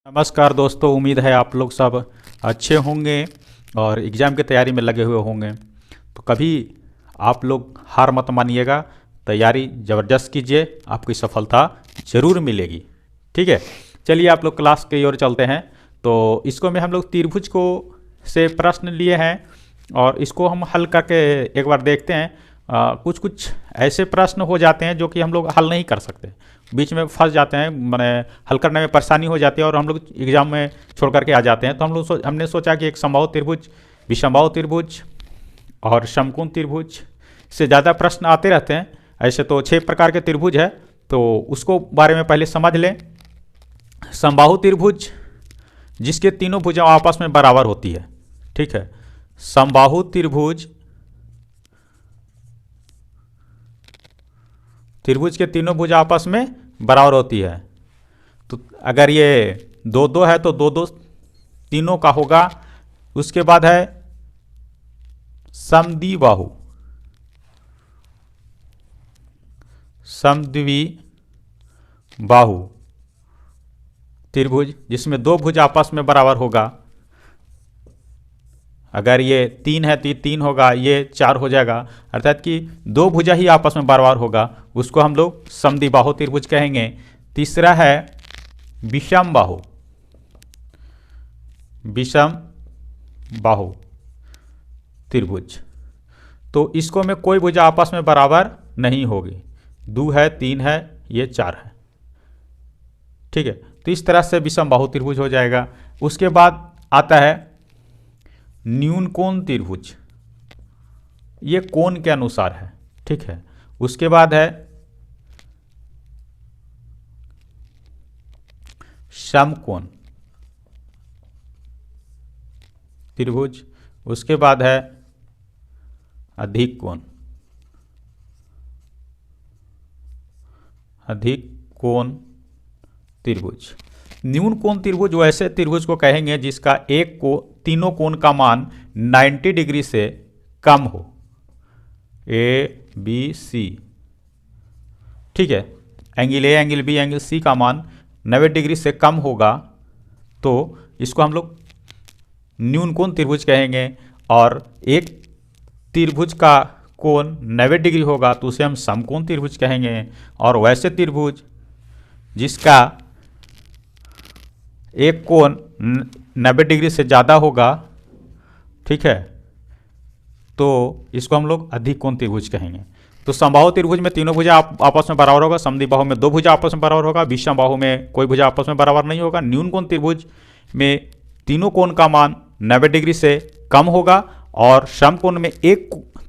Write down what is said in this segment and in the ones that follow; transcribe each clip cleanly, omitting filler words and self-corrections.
नमस्कार दोस्तों, उम्मीद है आप लोग सब अच्छे होंगे और एग्ज़ाम की तैयारी में लगे हुए होंगे। तो कभी आप लोग हार मत मानिएगा, तैयारी ज़बरदस्त कीजिए, आपकी सफलता ज़रूर मिलेगी। ठीक है, चलिए आप लोग क्लास की ओर चलते हैं। तो इसको में हम लोग त्रिभुज को से प्रश्न लिए हैं और इसको हम हल करके एक बार देखते हैं। कुछ कुछ ऐसे प्रश्न हो जाते हैं जो कि हम लोग हल नहीं कर सकते, बीच में फंस जाते हैं, मैंने हल करने में परेशानी हो जाती है और हम लोग एग्जाम में छोड़ करके आ जाते हैं। तो हमने सोचा कि एक समबाहु त्रिभुज, विषमबाहु त्रिभुज और समकोण त्रिभुज से ज़्यादा प्रश्न आते रहते हैं। ऐसे तो 6 प्रकार के त्रिभुज है, तो उसको बारे में पहले समझ लें। समबाहु त्रिभुज जिसके तीनों भुजाएं आपस में बराबर होती है। ठीक है, समबाहु त्रिभुज के तीनों भुजा आपस में बराबर होती है। तो अगर ये 2-2 है तो 2-2 तीनों का होगा। उसके बाद है समद्विबाहु, समद्विबाहु त्रिभुज जिसमें 2 भुजा आपस में बराबर होगा। अगर ये 3 है तो ये 3 होगा, ये 4 हो जाएगा, अर्थात कि 2 भुजा ही आपस में बराबर होगा, उसको हम लोग समद्विबाहु त्रिभुज कहेंगे। तीसरा है विषमबाहु, विषमबाहु त्रिभुज। तो इसको में कोई भुजा आपस में बराबर नहीं होगी, 2 है, 3 है, ये 4 है। ठीक है, तो इस तरह से विषमबाहु त्रिभुज हो जाएगा। उसके बाद आता है न्यून कोण त्रिभुज, ये कोण के अनुसार है। ठीक है, उसके बाद है समकोण त्रिभुज, उसके बाद है अधिक कोण, अधिक कोण त्रिभुज। न्यून कोण त्रिभुज वैसे त्रिभुज को कहेंगे जिसका एक को तीनों कोण का मान 90 डिग्री से कम हो, ए बी सी। ठीक है, angle A, angle B, angle C का मान 90 डिग्री से कम होगा, तो इसको हम लोग न्यून कोण त्रिभुज कहेंगे। और एक त्रिभुज का कोण 90 डिग्री होगा तो उसे हम समकोण त्रिभुज कहेंगे। और वैसे त्रिभुज जिसका एक कोण 90 डिग्री से ज़्यादा होगा, ठीक है, तो इसको हम लोग अधिक कोण त्रिभुज कहेंगे। तो समबाहु त्रिभुज में तीनों भुजा आपस में बराबर होगा, समद्विबाहु में 2 भुजा आपस में बराबर होगा, विषमबाहु में कोई भुजा आपस में बराबर नहीं होगा, न्यून कोण त्रिभुज में तीनों कोण का मान 90 डिग्री से कम होगा और समकोण में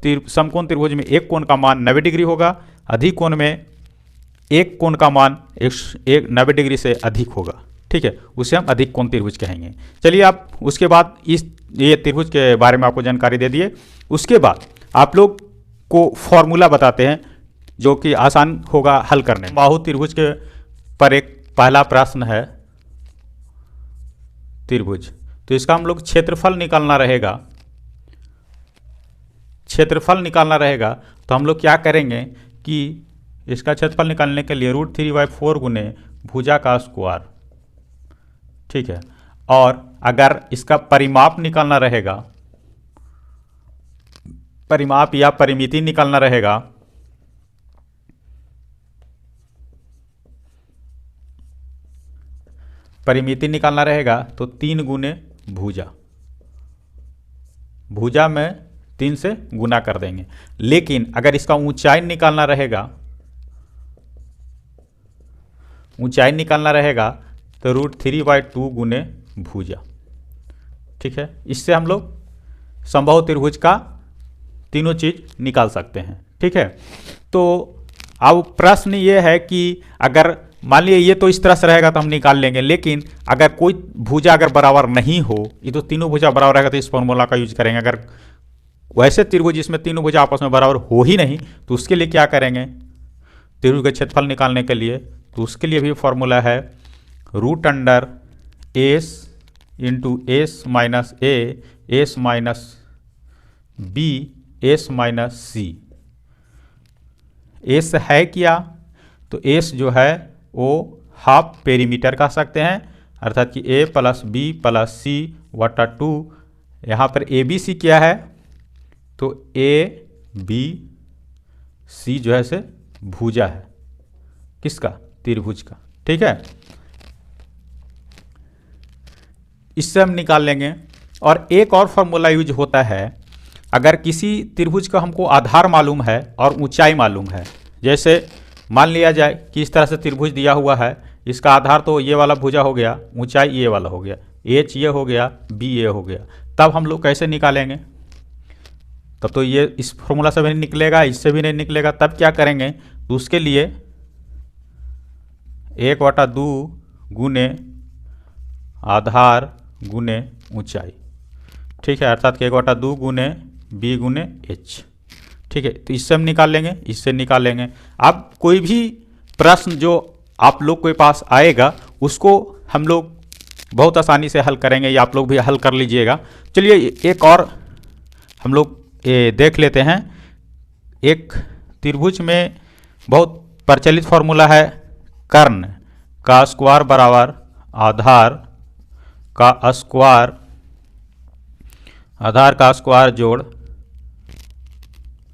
समकोण त्रिभुज में एक कोण का मान 90 डिग्री होगा, अधिक कोण में एक कोण का मान 90 डिग्री से अधिक होगा। ठीक है, उसे हम अधिक कोण त्रिभुज कहेंगे। चलिए आप उसके बाद ये त्रिभुज के बारे में आपको जानकारी दे दिए। उसके बाद आप लोग को फॉर्मूला बताते हैं जो कि आसान होगा हल करने में। बाहु त्रिभुज के पर एक पहला प्रश्न है त्रिभुज, तो इसका हम लोग क्षेत्रफल निकालना रहेगा। क्षेत्रफल निकालना रहेगा तो हम लोग क्या करेंगे कि इसका क्षेत्रफल निकालने के लिए √3/4 गुने भुजा का स्क्वायर। ठीक है, और अगर इसका परिमाप निकालना रहेगा, परिमाप या परिमिति निकालना रहेगा, परिमिति निकालना रहेगा तो 3 गुने भुजा, भुजा में 3 से गुना कर देंगे। लेकिन अगर इसका ऊंचाई निकालना रहेगा, ऊंचाई निकालना रहेगा तो √3/2 गुने भुजा। ठीक है, इससे हम लोग समबाहु त्रिभुज का तीनों चीज निकाल सकते हैं। ठीक है, तो अब प्रश्न ये है कि अगर मान लीजिए ये तो इस तरह से रहेगा तो हम निकाल लेंगे, लेकिन अगर कोई भुजा अगर बराबर नहीं हो, ये तो तीनों भुजा बराबर रहेगा तो इस फॉर्मूला का यूज करेंगे। अगर वैसे त्रिभुज जिसमें तीनों भुजा आपस में बराबर हो ही नहीं तो उसके लिए क्या करेंगे, त्रिभुज का क्षेत्रफल निकालने के लिए, तो उसके लिए भी फॉर्मूला है √S × S - A S - B S - C। S है क्या, तो S जो है वो हाफ पेरीमीटर कह सकते हैं, अर्थात कि ए प्लस बी प्लस सी बटा 2। यहाँ पर ए बी सी क्या है, तो ए बी सी जो है से भुजा है, किसका, त्रिभुज का। ठीक है, इससे हम निकाल लेंगे। और एक और फॉर्मूला यूज होता है, अगर किसी त्रिभुज का हमको आधार मालूम है और ऊंचाई मालूम है, जैसे मान लिया जाए कि इस तरह से त्रिभुज दिया हुआ है, इसका आधार तो ये वाला भुजा हो गया, ऊंचाई ये वाला हो गया, एच ये हो गया, बी ये हो गया, तब हम लोग कैसे निकालेंगे, तब तो ये इस फॉर्मूला से भी नहीं निकलेगा, इससे भी नहीं निकलेगा। तब क्या करेंगे, तो उसके लिए 1/2 गुने आधार गुने ऊंचाई। ठीक है, अर्थात कि 1/2 गुने बी गुने एच। ठीक है, तो इससे हम निकाल लेंगे, इससे निकाल लेंगे। अब कोई भी प्रश्न जो आप लोग के पास आएगा उसको हम लोग बहुत आसानी से हल करेंगे, या आप लोग भी हल कर लीजिएगा। चलिए एक और हम लोग देख लेते हैं। एक त्रिभुज में बहुत प्रचलित फॉर्मूला है, कर्ण का स्क्वायर बराबर आधार का स्क्वायर, आधार का स्क्वायर जोड़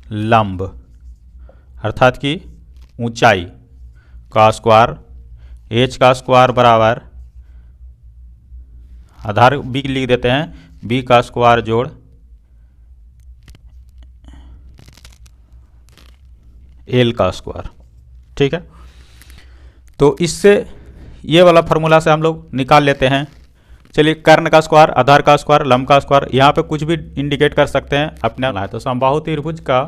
लंब, अर्थात कि ऊंचाई का स्क्वायर, एच का स्क्वायर बराबर आधार बी लिख देते हैं, बी का स्क्वायर जोड़ एल का स्क्वायर। ठीक है, तो इससे ये वाला फार्मूला से हम लोग निकाल लेते हैं। चलिए, कर्ण का स्क्वायर, आधार का स्क्वायर, लंब का स्क्वायर, यहाँ पे कुछ भी इंडिकेट कर सकते हैं अपने। तो समबाहु त्रिभुज का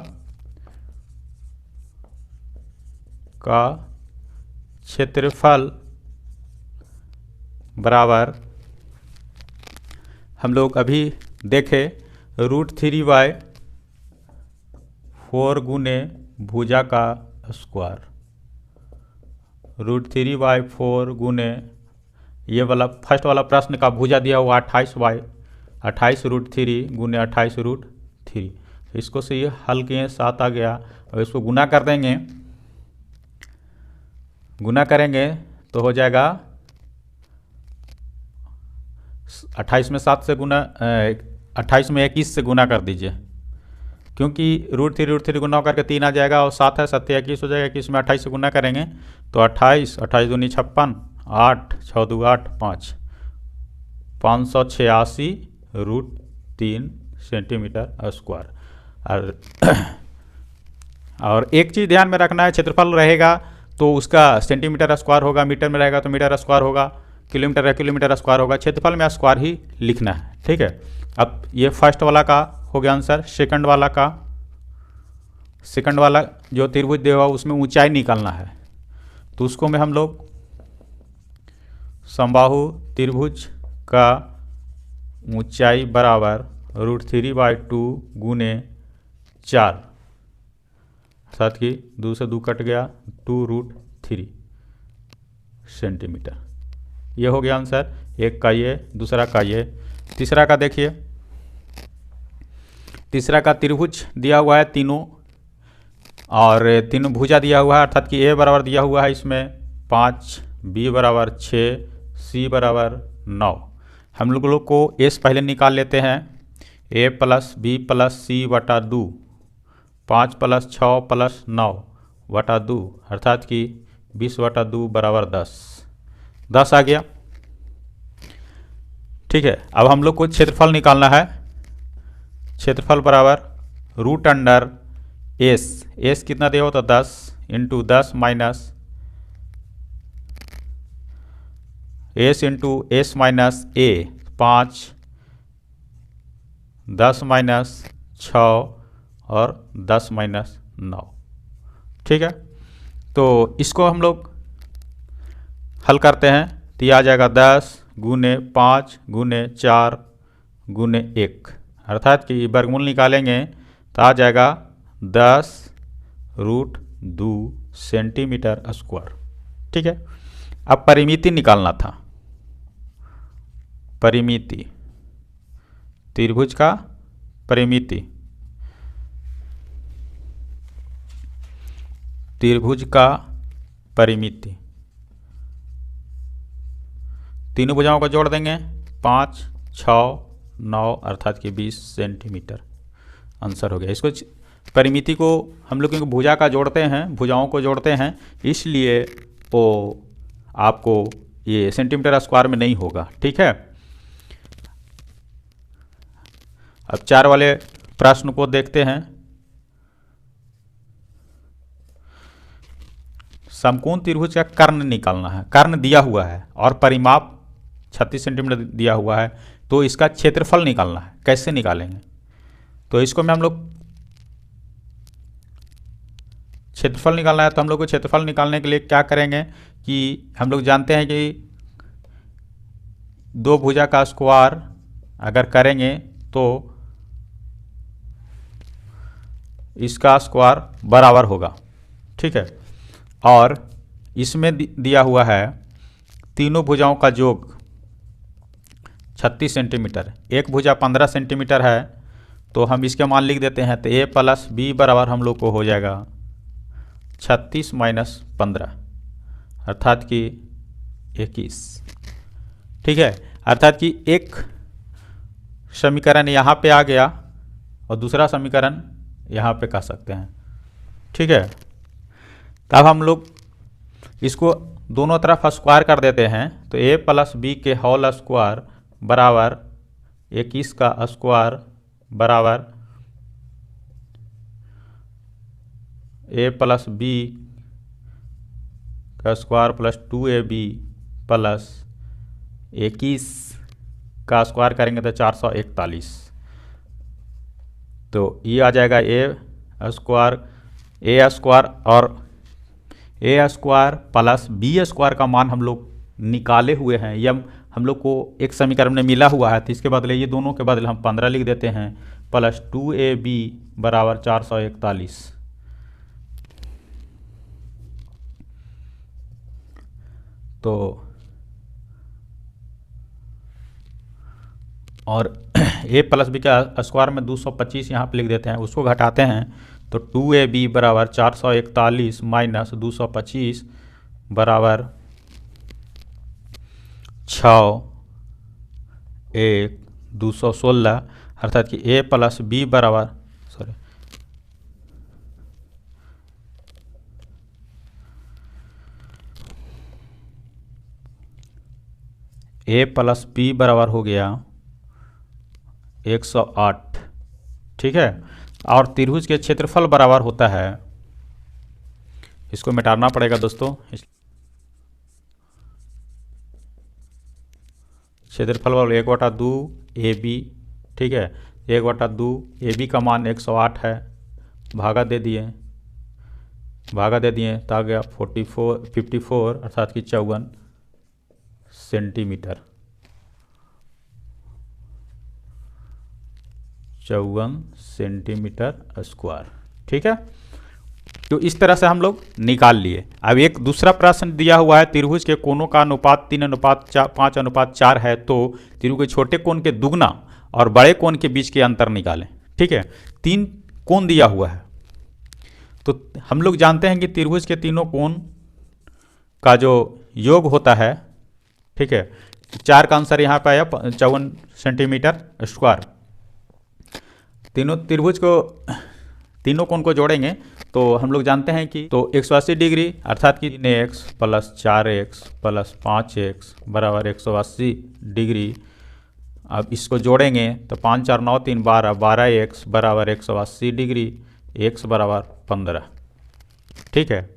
क्षेत्रफल बराबर, हम लोग अभी देखे, √3/4 गुने भुजा का स्क्वायर, √3/4 गुने ये वाला फर्स्ट वाला प्रश्न का भुजा दिया हुआ 28 √3 गुने 28 √3। इसको से ये हल किए 7 आ गया, और इसको गुना कर देंगे, गुना करेंगे तो हो जाएगा 28 में 7 से गुना, 28 में 21 से गुना कर दीजिए, क्योंकि √3 गुना करके 3 आ जाएगा, और 7 है 7 21 हो जाएगा। 21 में 28 से गुना करेंगे तो 28 दूनी 56, 8 6 2 8 5, 586 √3 सेंटीमीटर स्क्वायर। और एक चीज़ ध्यान में रखना है, क्षेत्रफल रहेगा तो उसका सेंटीमीटर स्क्वायर होगा, मीटर में रहेगा तो मीटर स्क्वायर होगा, किलोमीटर है किलोमीटर स्क्वायर होगा, क्षेत्रफल में स्क्वायर ही लिखना है। ठीक है, अब ये फर्स्ट वाला का हो गया आंसर। सेकंड वाला जो त्रिभुज दिया हुआ उसमें ऊंचाई निकालना है, तो उसको में हम लोग समबाहु त्रिभुज का ऊंचाई बराबर √3/2 गुने 4, साथ ही 2 से 2 कट गया, 2√3 सेंटीमीटर। ये हो गया आंसर। एक का ये, दूसरा का ये। तीसरा का देखिए, तीसरा का त्रिभुज दिया हुआ है तीनों, और तीनों भुजा दिया हुआ है, अर्थात कि ए बराबर दिया हुआ है इसमें 5, बी बराबर 6, सी बराबर 9। हम लोग को एस पहले निकाल लेते हैं, ए प्लस बी प्लस सी बटा 2, 5 + 6 + 9 बटा 2, अर्थात कि 20/2 बराबर 10 आ गया। ठीक है, अब हम लोग को क्षेत्रफल निकालना है। क्षेत्रफल बराबर √S, एस कितना दिया हो तो 10 × 10 minus S × S minus A 5, 10 minus 6 और 10 माइनस 9। ठीक है, तो इसको हम लोग हल करते हैं तो यह आ जाएगा 10 गुने 5 गुने 4 गुने 1, अर्थात कि वर्गमूल निकालेंगे तो आ जाएगा 10√2 सेंटीमीटर स्क्वायर। ठीक है, अब परिमिति निकालना था। परिमिति, त्रिभुज का परिमिति, त्रिभुज का परिमिति, तीनों भुजाओं को जोड़ देंगे, 5, 6, 9 अर्थात कि 20 सेंटीमीटर आंसर हो गया। इसको परिमिति को हम लोग क्योंकि भुजा का जोड़ते हैं, भुजाओं को जोड़ते हैं, इसलिए वो आपको ये सेंटीमीटर स्क्वायर में नहीं होगा। ठीक है, अब 4 वाले प्रश्न को देखते हैं। समकोण त्रिभुज का कर्ण निकालना है, कर्ण दिया हुआ है और परिमाप 36 सेंटीमीटर दिया हुआ है, तो इसका क्षेत्रफल निकालना है। कैसे निकालेंगे? तो इसको में हम लोग क्षेत्रफल निकालना है, तो हम लोग को क्षेत्रफल निकालने के लिए क्या करेंगे कि हम लोग जानते हैं कि दो भुजा का स्क्वायर अगर करेंगे तो इसका स्क्वायर बराबर होगा। ठीक है, और इसमें दिया हुआ है तीनों भुजाओं का योग 36 सेंटीमीटर, एक भुजा 15 सेंटीमीटर है, तो हम इसके मान लिख देते हैं। तो a प्लस बी बराबर हम लोग को हो जाएगा 36 माइनस 15 अर्थात कि 21। ठीक है, अर्थात कि एक समीकरण यहाँ पे आ गया और दूसरा समीकरण यहाँ पे कह सकते हैं। ठीक है, तब हम लोग इसको दोनों तरफ स्क्वायर कर देते हैं। तो a प्लस बी के होल स्क्वायर बराबर 21 का स्क्वायर बराबर a प्लस बी का स्क्वायर प्लस 2ab प्लस 21 का स्क्वायर करेंगे तो 441। तो ये आ जाएगा a स्क्वायर और a square plus B square का मान हम लोग निकाले हुए हैं। यह हम लोग को एक समीकरण में मिला हुआ है, तो इसके बदले ये दोनों के बदले हम 15 लिख देते हैं प्लस 2ab बराबर 441। तो और a प्लस बी का स्क्वायर में 225 यहाँ पे लिख देते हैं, उसको घटाते हैं तो 2ab बराबर 441 माइनस 225 बराबर 6, 1, 216 अर्थात कि a प्लस बी बराबर a प्लस बी बराबर हो गया 108। ठीक है, और त्रिभुज के क्षेत्रफल बराबर होता है, इसको मिटाना पड़ेगा दोस्तों। क्षेत्रफल बराबर 1/2 AB। ठीक है, 1/2 AB का मान 108 है, भागा दे दिए तो आ गया 54 अर्थात कि 54 सेंटीमीटर, 54 सेंटीमीटर स्क्वायर। ठीक है, तो इस तरह से हम लोग निकाल लिए। अब एक दूसरा प्रश्न दिया हुआ है, त्रिभुज के कोणों का अनुपात 3:5:4 है, तो त्रिभुज के छोटे कोण के दुगना और बड़े कोण के बीच के अंतर निकालें। ठीक है, 3 कोण दिया हुआ है, तो हम लोग जानते हैं कि त्रिभुज के तीनों कोण का जो योग होता है, ठीक है, 4 का आंसर यहाँ पे आया 54 सेंटीमीटर स्क्वायर। तीनों कोण को जोड़ेंगे तो हम लोग जानते हैं कि तो 180 डिग्री अर्थात कि 3x plus 4x plus 5x बराबर 180 डिग्री। अब इसको जोड़ेंगे तो 5 4 9 3 12x बराबर 180 डिग्री, x बराबर 15। ठीक है,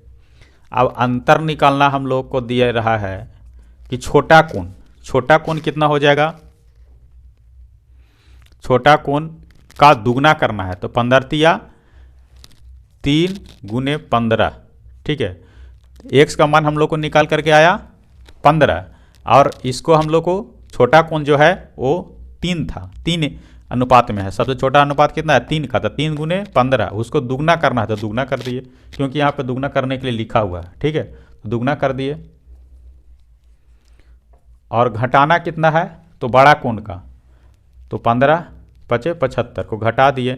अब अंतर निकालना हम लोग को दिया रहा है कि छोटा कोण कितना हो जाएगा, छोटा कोण का दुगना करना है, तो 15 3 गुने 15। ठीक है, x का मान हम लोग को निकाल करके आया 15 और इसको हम लोग को छोटा कोण जो है वो 3 था, 3 अनुपात में है। सबसे छोटा अनुपात कितना है, 3 का, तो 3 गुने 15, उसको दुगना करना है तो दुगना कर दिए, क्योंकि यहाँ पे दुगना करने के लिए लिखा हुआ है। ठीक है, तो दुगना कर दिए और घटाना कितना है, तो बड़ा कोण का, तो 15 बचे 75 को घटा दिए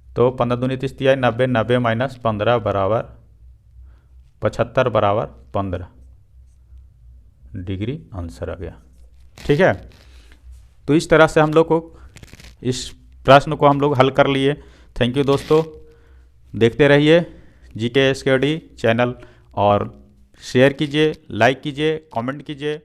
तो 15 दूनी 30 90, 90 माइनस 15 बराबर 75 बराबर 15। डिग्री आंसर आ गया। ठीक है, तो इस तरह से हम लोग को इस प्रश्न को हम लोग हल कर लिए। थैंक यू दोस्तों, देखते रहिए GK SKD चैनल और शेयर कीजिए, लाइक कीजिए, कमेंट कीजिए।